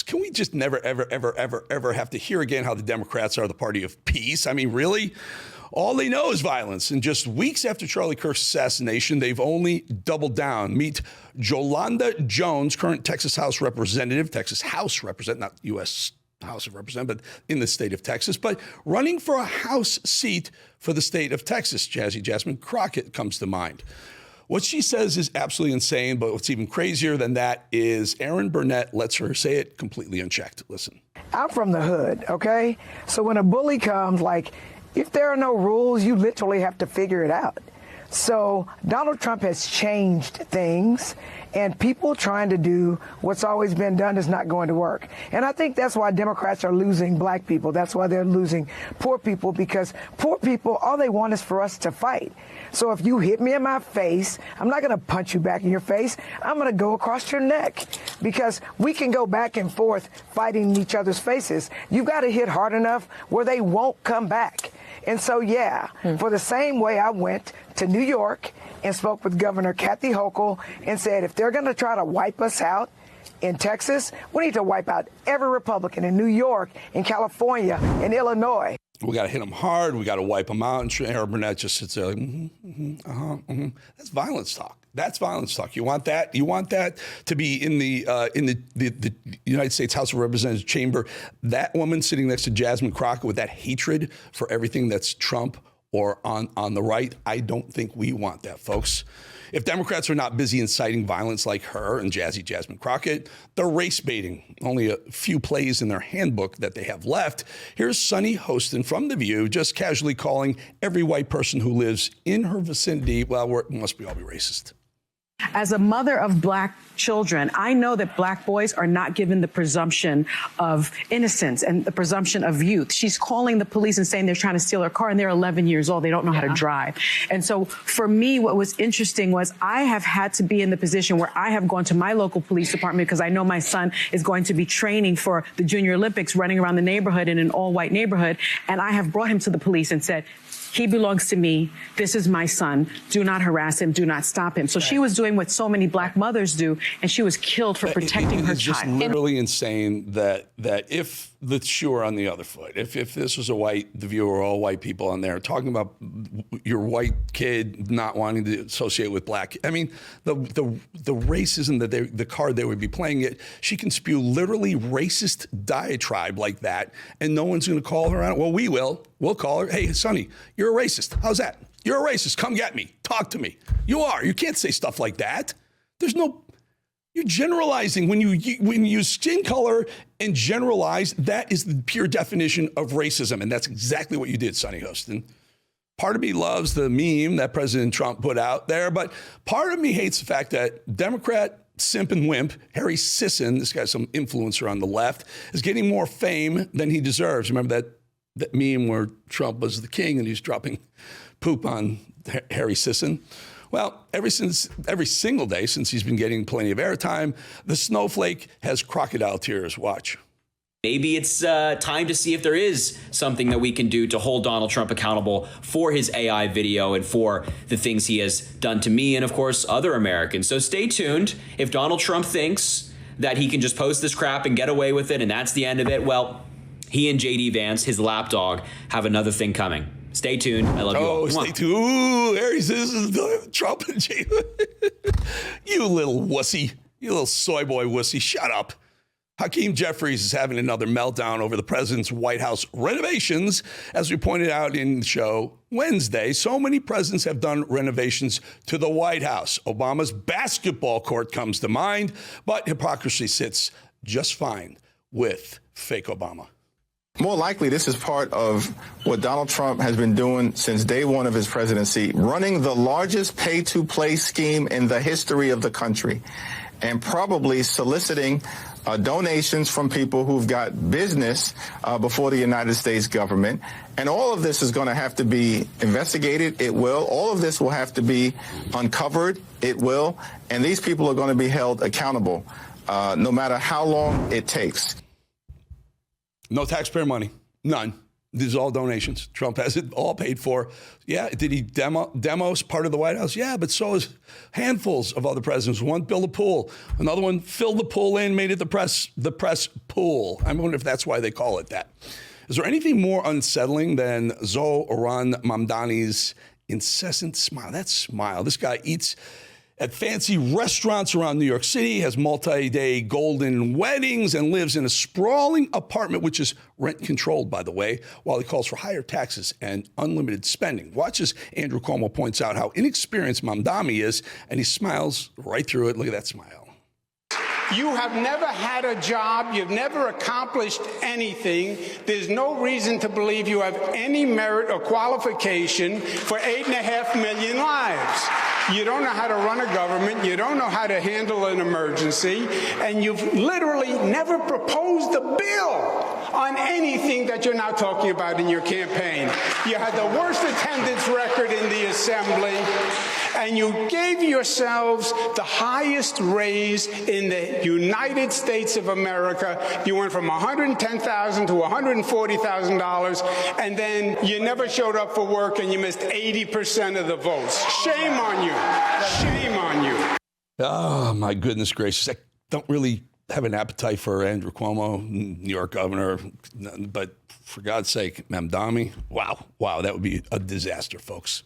Can we just never, ever, ever, ever, ever have to hear again how the Democrats are the party of peace? I mean, really? All they know is violence. And just weeks after Charlie Kirk's assassination, they've only doubled down. Meet Jolanda Jones, current Texas House Representative, not U.S. House of Representatives, but in the state of Texas, but running for a House seat for the state of Texas. Jazzy Jasmine Crockett comes to mind. What she says is absolutely insane, but what's even crazier than that is Aaron Burnett lets her say it completely unchecked. Listen. I'm from the hood, okay? So when a bully comes, like, if there are no rules, you literally have to figure it out. So Donald Trump has changed things, and people trying to do what's always been done is not going to work. And I think that's why Democrats are losing black people. That's why they're losing poor people, because poor people, all they want is for us to fight. So if you hit me in my face, I'm not going to punch you back in your face. I'm going to go across your neck, because we can go back and forth fighting in each other's faces. You got to hit hard enough where they won't come back. And so, yeah, for the same way I went to New York and spoke with Governor Kathy Hochul and said, if they're going to try to wipe us out in Texas, we need to wipe out every Republican in New York, in California, in Illinois. We got to hit them hard. We got to wipe them out. And Aaron Burnett just sits there like, That's violence talk. That's violence talk. You want that? You want that to be in the United States House of Representatives chamber? That woman sitting next to Jasmine Crockett with that hatred for everything that's Trump or on the right. I don't think we want that, folks. If Democrats are not busy inciting violence like her and Jazzy Jasmine Crockett, they're race baiting. Only a few plays in their handbook that they have left. Here's Sunny Hostin from The View just casually calling every white person who lives in her vicinity, well, must be all be racist. As a mother of black children, I know that black boys are not given the presumption of innocence and the presumption of youth. She's calling the police and saying they're trying to steal her car, and they're 11 years old. They don't know how to drive. And so for me, what was interesting was I have had to be in the position where I have gone to my local police department because I know my son is going to be training for the Junior Olympics, running around the neighborhood in an all-white neighborhood. And I have brought him to the police and said, he belongs to me. This is my son. Do not harass him. Do not stop him. So she was doing what so many black mothers do, and she was killed for protecting her child. It's just literally insane that if the shoe were on the other foot, if this was the View were all white people on there talking about your white kid not wanting to associate with black, I mean, the racism that the card they would be playing it, she can spew literally racist diatribe like that, and no one's going to call her on it. Well, we will. We'll call her. Hey, Sonny, you're a racist. How's that? You're a racist. Come get me. Talk to me. You are. You can't say stuff like that. You're generalizing. When you use skin color and generalize, that is the pure definition of racism. And that's exactly what you did, Sonny Hostin. Part of me loves the meme that President Trump put out there, but part of me hates the fact that Democrat simp and wimp Harry Sisson, this guy's some influencer on the left, is getting more fame than he deserves. Remember that meme where Trump was the king and he's dropping poop on Harry Sisson? Well, every single day since he's been getting plenty of airtime, the snowflake has crocodile tears. Watch. Maybe it's time to see if there is something that we can do to hold Donald Trump accountable for his AI video and for the things he has done to me and, of course, other Americans. So stay tuned. If Donald Trump thinks that he can just post this crap and get away with it and that's the end of it, well, he and J.D. Vance, his lapdog, have another thing coming. Stay tuned. I love you all. Stay tuned. Ooh, Harry says Trump and J. You little wussy. You little soy boy wussy. Shut up. Hakeem Jeffries is having another meltdown over the president's White House renovations. As we pointed out in the show Wednesday, so many presidents have done renovations to the White House. Obama's basketball court comes to mind, but hypocrisy sits just fine with fake Obama. More likely, this is part of what Donald Trump has been doing since day one of his presidency, running the largest pay-to-play scheme in the history of the country, and probably soliciting donations from people who've got business before the United States government. And all of this is going to have to be investigated. It will. All of this will have to be uncovered. It will. And these people are going to be held accountable, no matter how long it takes. No taxpayer money. None. These are all donations. Trump has it all paid for. Yeah, did he demos part of the White House? Yeah, but so is handfuls of other presidents. One built a pool. Another one filled the pool in, made it the press pool. I wonder if that's why they call it that. Is there anything more unsettling than Zohran Mamdani's incessant smile? That smile. This guy eats at fancy restaurants around New York City, has multi-day golden weddings, and lives in a sprawling apartment, which is rent-controlled, by the way, while he calls for higher taxes and unlimited spending. Watch as Andrew Cuomo points out how inexperienced Mamdani is, and he smiles right through it. Look at that smile. You have never had a job. You've never accomplished anything. There's no reason to believe you have any merit or qualification for 8.5 million lives. You don't know how to run a government. You don't know how to handle an emergency. And you've literally never proposed a bill on anything that you're now talking about in your campaign. You had the worst attendance record in the assembly. And you gave yourselves the highest raise in the United States of America. You went from $110,000 to $140,000, and then you never showed up for work, and you missed 80% of the votes. Shame on you. Shame on you. Oh, my goodness gracious. I don't really have an appetite for Andrew Cuomo, New York governor, but for God's sake, Mamdani, wow, that would be a disaster, folks.